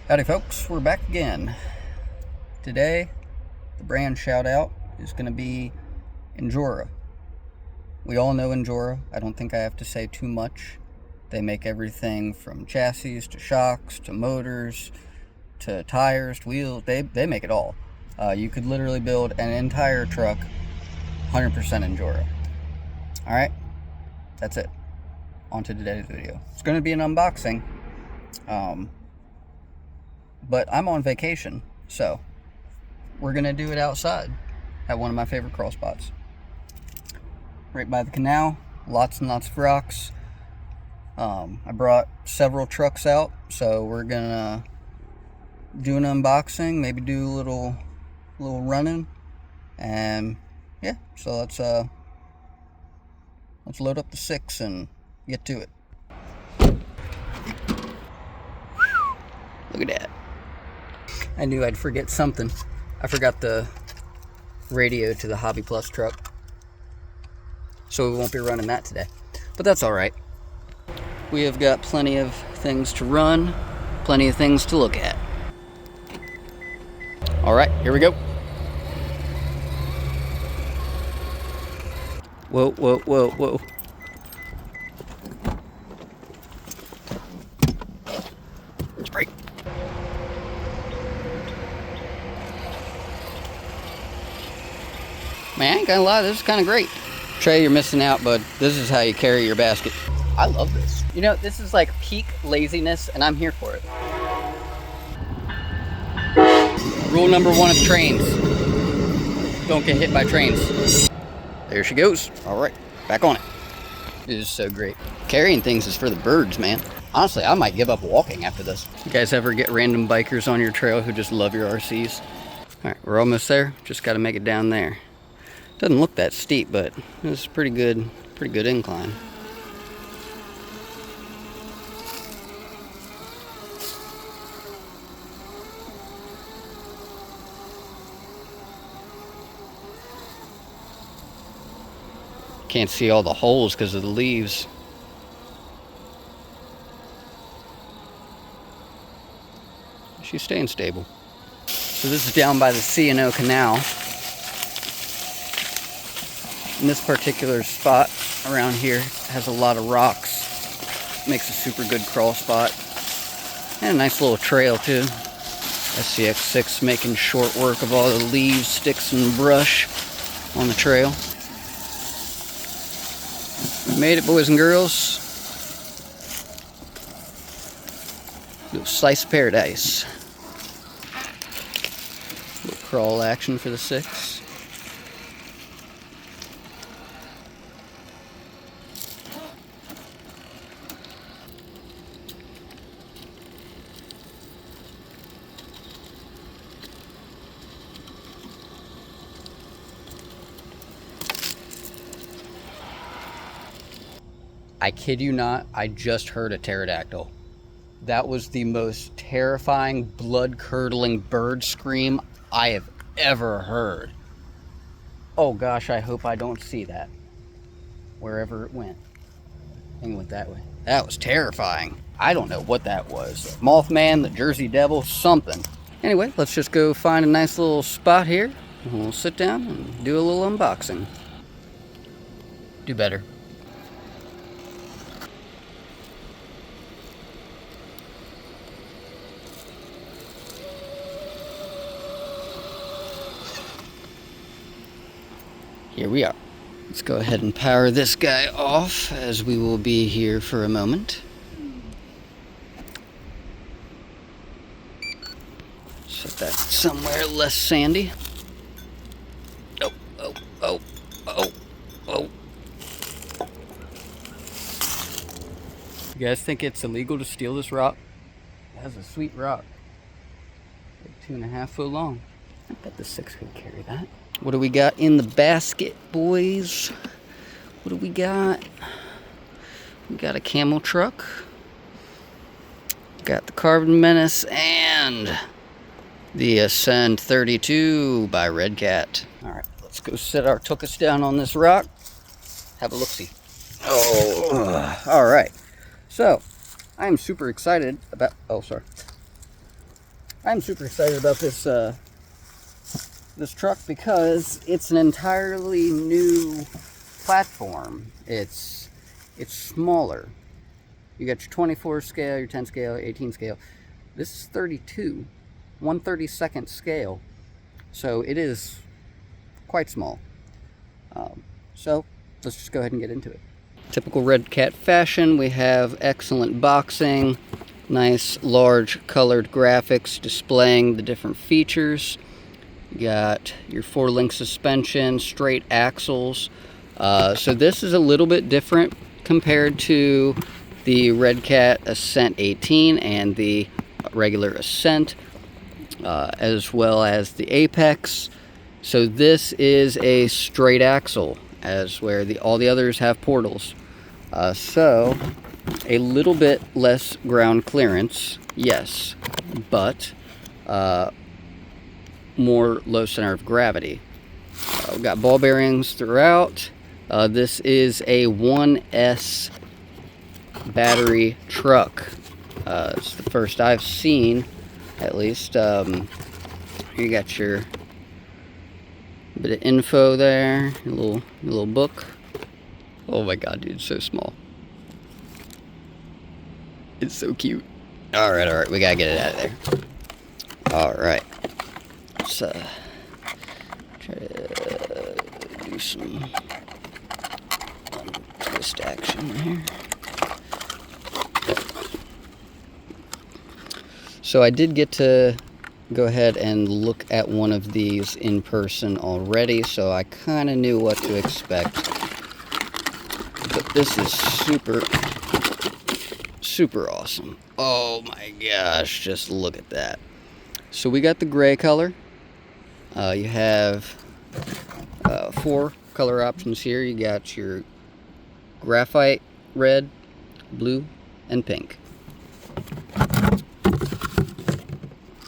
Howdy folks, we're back again. Today, the brand shout out is going to be Endura. We all know Endura. I don't think I have to say too much. They make everything from chassis to shocks to motors to tires to wheels. They make it all. You could literally build an entire truck 100% Endura. Alright, that's it. On to today's video. It's going to be an unboxing. But I'm on vacation, so we're going to do it outside at one of my favorite crawl spots. Right by the canal, lots and lots of rocks. I brought several trucks out, so we're going to do an unboxing, maybe do a little running, and yeah, so let's load up the 6 and get to it. Look at that. I knew I'd forget something. I forgot the radio to the Hobby Plus truck, so we won't be running that today, but that's all right. We have got plenty of things to run, plenty of things to look at. All right, here we go. Whoa, whoa, whoa, whoa. Let's brake. Man, I ain't gonna lie, this is kind of great. Trey, you're missing out, bud. This is how you carry your basket. I love this. You know, this is like peak laziness, and I'm here for it. Rule number 1 of trains: don't get hit by trains. There she goes. All right, back on it. It is so great. Carrying things is for the birds, man. Honestly, I might give up walking after this. You guys ever get random bikers on your trail who just love your RCs? All right, we're almost there. Just got to make it down there. Doesn't look that steep, but it's pretty good incline. Can't see all the holes because of the leaves. She's staying stable. So this is down by the C&O Canal. And this particular spot around here has a lot of rocks. Makes a super good crawl spot. And a nice little trail too. SCX6 making short work of all the leaves, sticks, and brush on the trail. We made it, boys and girls. Little slice of paradise. Little crawl action for the 6. I kid you not, I just heard a pterodactyl. That was the most terrifying, blood-curdling bird scream I have ever heard. Oh gosh, I hope I don't see that wherever it went. I think it went that way. That was terrifying. I don't know what that was. Mothman, the Jersey Devil, something. Anyway, let's just go find a nice little spot here, and we'll sit down and do a little unboxing. Do better. Here we are. Let's go ahead and power this guy off, as we will be here for a moment. Set that somewhere less sandy. Oh, oh, oh, oh, oh. You guys think it's illegal to steal this rock? That's a sweet rock. Like 2.5 foot long. I bet the 6 could carry that. What do we got in the basket, boys? What do we got? We got a camel truck. Got the Carbon Menace and the Ascent 32 by Redcat. All right, let's go set our tuchus down on this rock. Have a look-see. Oh, all right. So, I am super excited about, oh, sorry. I'm super excited about this truck because it's an entirely new platform. It's smaller. You got your 24 scale, your 10 scale, 18 scale. This is 32, 1/32nd scale. So it is quite small. So let's just go ahead and get into it. Typical Redcat fashion, we have excellent boxing, nice large colored graphics displaying the different features. You got your 4-link suspension, straight axles. So this is a little bit different compared to the Redcat Ascent 18 and the regular Ascent, as well as the Apex. So this is a straight axle, as where all the others have portals. So a little bit less ground clearance, yes, but more low center of gravity. We've got ball bearings throughout. This is a 1S battery truck. It's the first I've seen, at least. You got your bit of info there, a little book. Oh my god, dude, it's so small. It's so cute. Alright, we gotta get it out of there. Alright. Let's try to do some twist action here. So I did get to go ahead and look at one of these in person already, so I kind of knew what to expect. But this is super awesome. Oh my gosh, just look at that. So we got the gray color. You have 4 color options here. You got your graphite, red, blue, and pink.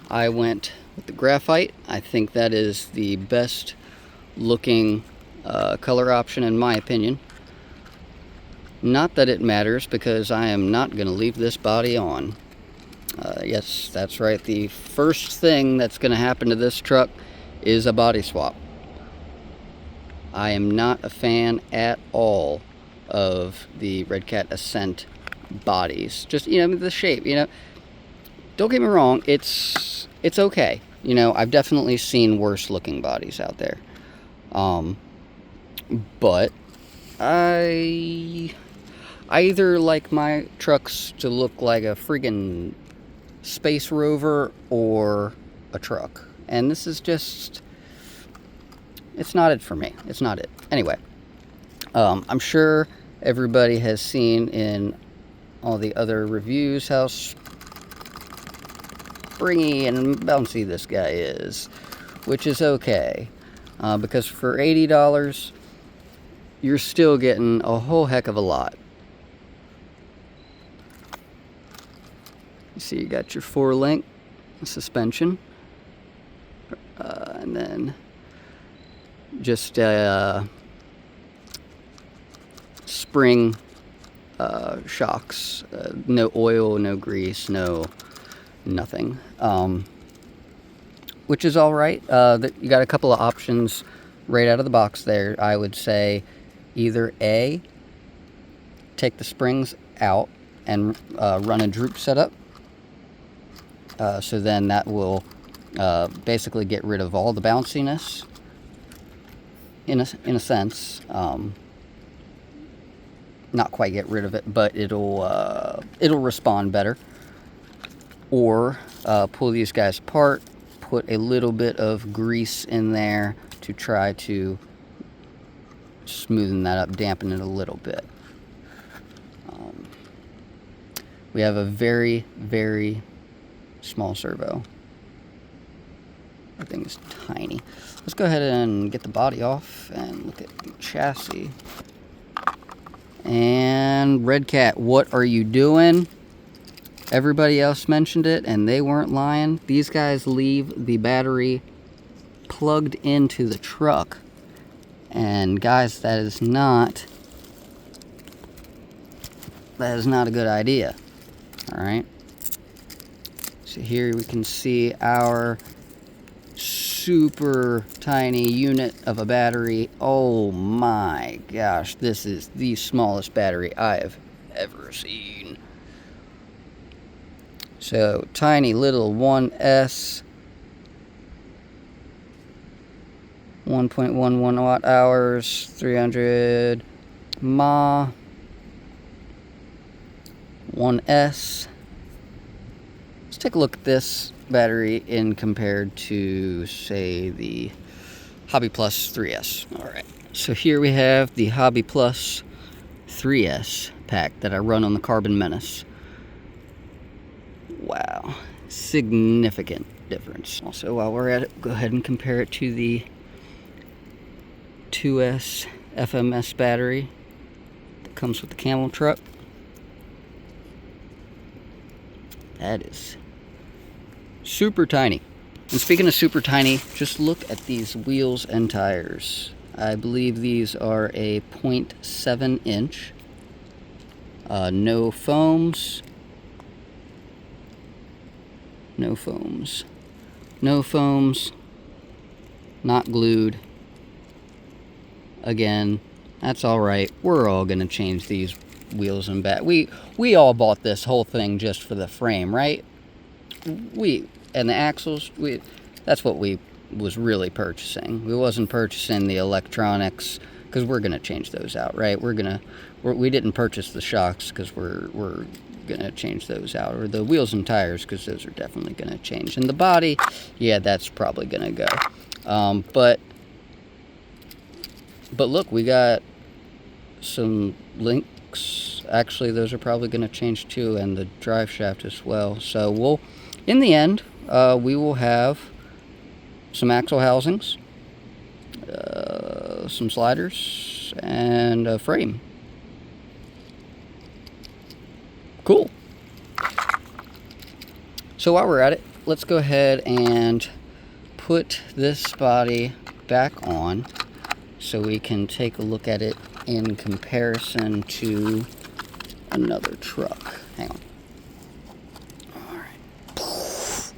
I went with the graphite. I think that is the best looking color option in my opinion. Not that it matters, because I am not going to leave this body on. Yes, that's right. The first thing that's going to happen to this truck is a body swap. I am not a fan at all of the Redcat Ascent bodies. Just, the shape, Don't get me wrong, it's okay. I've definitely seen worse looking bodies out there. But I either like my trucks to look like a friggin' space rover or a truck. And this is just, it's not it for me. It's not it. Anyway, I'm sure everybody has seen in all the other reviews how springy and bouncy this guy is, which is okay, because for $80 you're still getting a whole heck of a lot. You see, you got your 4-link suspension, and then just spring shocks, no oil, no grease, nothing, which is all right. You got a couple of options right out of the box there. I would say either A, take the springs out and run a droop setup, so then that will basically get rid of all the bounciness in a sense. Not quite get rid of it, but it'll respond better. Or pull these guys apart, put a little bit of grease in there to try to smoothen that up, dampen it a little bit. We have a very, very small servo. That thing is tiny. Let's go ahead and get the body off and look at the chassis. And Redcat, what are you doing? Everybody else mentioned it, and they weren't lying. These guys leave the battery plugged into the truck. And guys, that is not a good idea. Alright? So here we can see our super tiny unit of a battery. Oh my gosh, this is the smallest battery I have ever seen. So tiny little 1S, 1.11 watt hours, 300 mAh, 1S. Let's take a look at this battery in compared to, say, the Hobby Plus 3S. All right, so here we have the Hobby Plus 3S pack that I run on the Carbon Menace. Wow, significant difference. Also, while we're at it, go ahead and compare it to the 2S FMS battery that comes with the Camel truck. That is super tiny. And speaking of super tiny, just look at these wheels and tires. I believe these are a 0.7 inch. No foams. No foams. No foams. Not glued. Again, that's alright. We're all gonna change these wheels and back. We all bought this whole thing just for the frame, right? And the axles, that's what we was really purchasing. We wasn't purchasing the electronics because we're gonna change those out, right? We didn't purchase the shocks because we're gonna change those out, or the wheels and tires because those are definitely gonna change. And the body, yeah, that's probably gonna go. But look, we got some links. Actually, those are probably gonna change too, and the drive shaft as well. So in the end, we will have some axle housings, some sliders, and a frame. Cool. So while we're at it, let's go ahead and put this body back on so we can take a look at it in comparison to another truck. Hang on. Alright.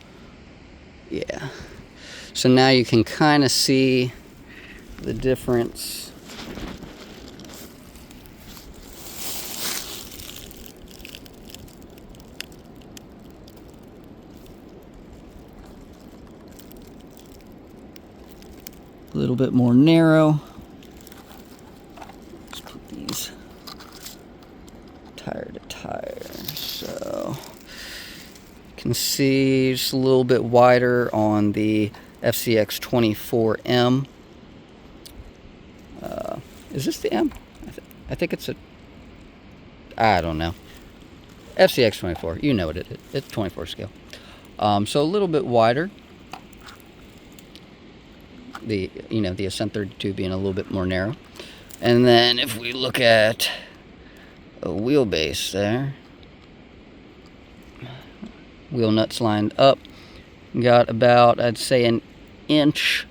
Yeah. So now you can kind of see the difference. A little bit more narrow. Let's put these tire to tire. So you can see just a little bit wider on the FCX 24M. Is this the M? I think it's I don't know. FCX 24, you know what it is. It's 24 scale. So a little bit wider. The Ascent 32 being a little bit more narrow. And then if we look at a wheelbase there, wheel nuts lined up, got about, I'd say, an inch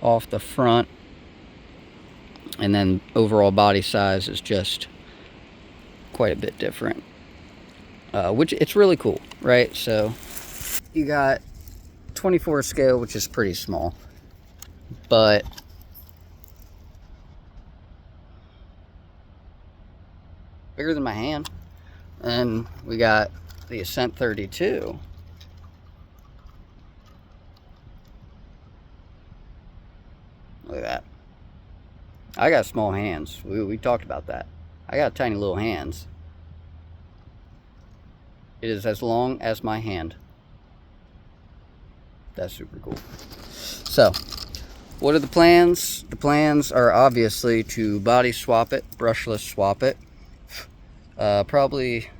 off the front, and then overall body size is just quite a bit different, which it's really cool, right? So you got 24 scale, which is pretty small, but bigger than my hand. And we got the Ascent 32. Look at that. I got small hands. We talked about that. I got tiny little hands. It is as long as my hand. That's super cool. So, what are the plans? The plans are obviously to body swap it, brushless swap it. Probably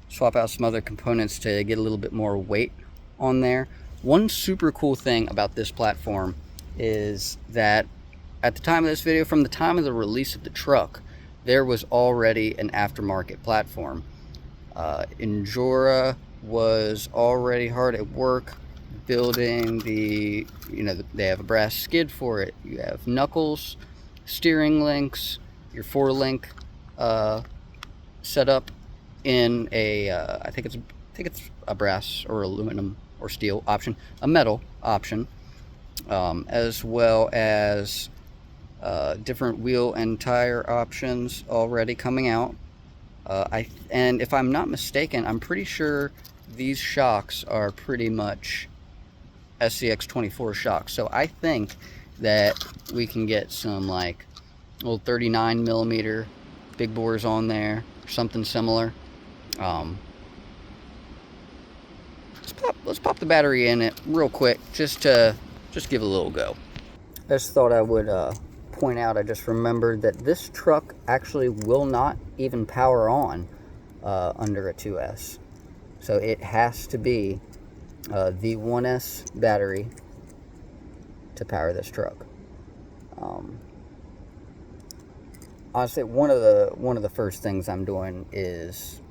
swap out some other components to get a little bit more weight on there. One super cool thing about this platform is that at the time of this video, from the time of the release of the truck, there was already an aftermarket platform. Endura was already hard at work building the, they have a brass skid for it. You have knuckles, steering links, your 4-link set up in a, I think it's think it's a brass or aluminum or steel option, a metal option, as well as different wheel and tire options already coming out. And if I'm not mistaken, I'm pretty sure these shocks are pretty much SCX24 shocks. So I think that we can get some like little 39 millimeter big bores on there, or something similar. Let's pop the battery in it real quick, just give it a little go. I just thought I would point out, I just remembered that this truck actually will not even power on under a 2S. So it has to be the 1S battery to power this truck. Honestly, one of the first things I'm doing is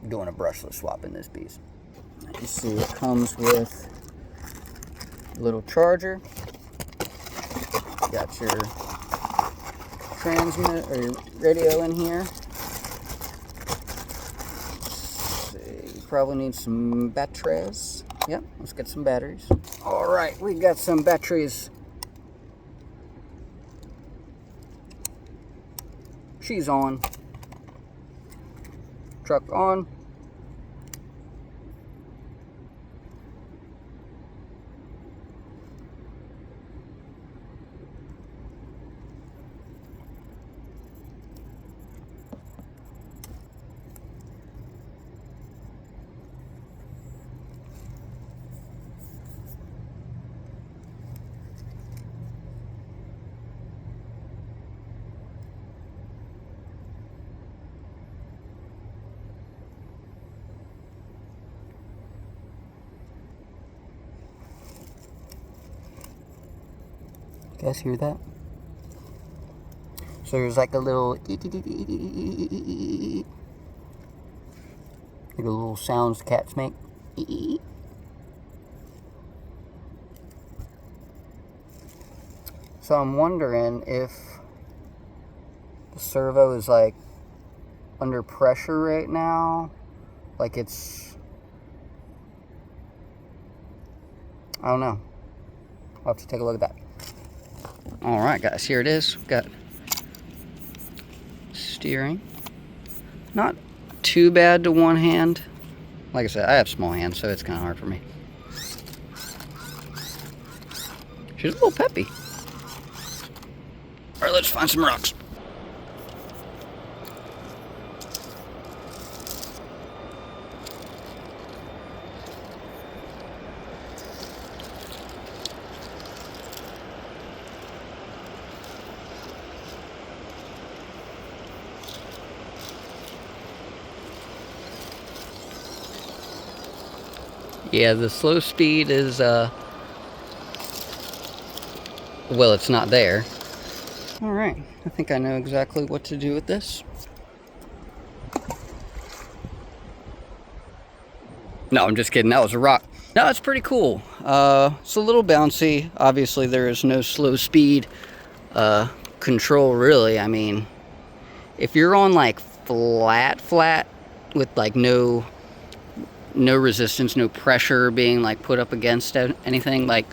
doing a brushless swap in this piece. You see, it comes with a little charger. Got your transmit or your radio in here. Let's see, you probably need some batteries. Yep, let's get some batteries. All right, we got some batteries. She's on. Truck on. You guys hear that? So there's like a little sounds cats make. So I'm wondering if the servo is like under pressure right now, like it's, I don't know. I'll have to take a look at that. All right, guys, here it is. We've got steering. Not too bad to one hand. Like I said, I have small hands, so it's kind of hard for me. She's a little peppy. All right, let's find some rocks. Yeah, the slow speed is, well, it's not there. All right, I think I know exactly what to do with this. No, I'm just kidding, that was a rock. No, it's pretty cool. It's a little bouncy. Obviously, there is no slow speed control, really. I mean, if you're on, like, flat, with, like, no resistance, no pressure being like put up against anything, like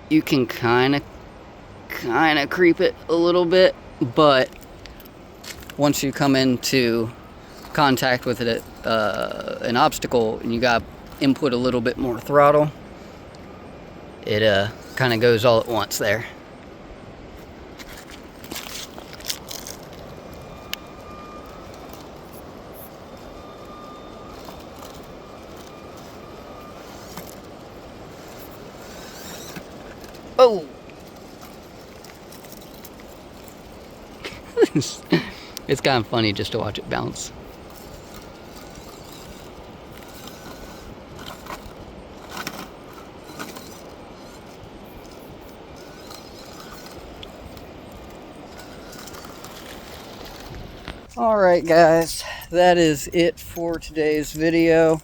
you can kind of creep it a little bit, but once you come into contact with it, an obstacle, and you got input a little bit more throttle, it kind of goes all at once there. Oh! It's kind of funny just to watch it bounce. Alright guys, that is it for today's video.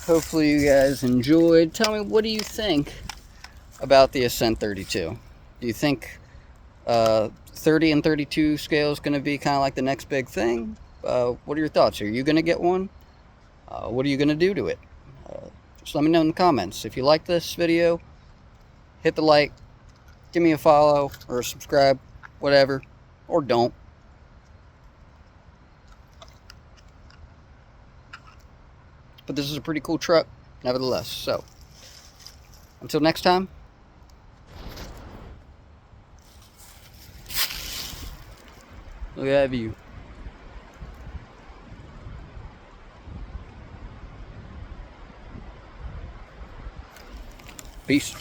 Hopefully you guys enjoyed. Tell me, what do you think about the Ascent 32? Do you think 30 and 32 scale is going to be kind of like the next big thing? What are your thoughts? Are you going to get one? What are you going to do to it? Just let me know in the comments. If you like this video, hit the like, give me a follow or a subscribe, whatever, or don't. But this is a pretty cool truck, nevertheless. So, until next time, look at that view. Peace.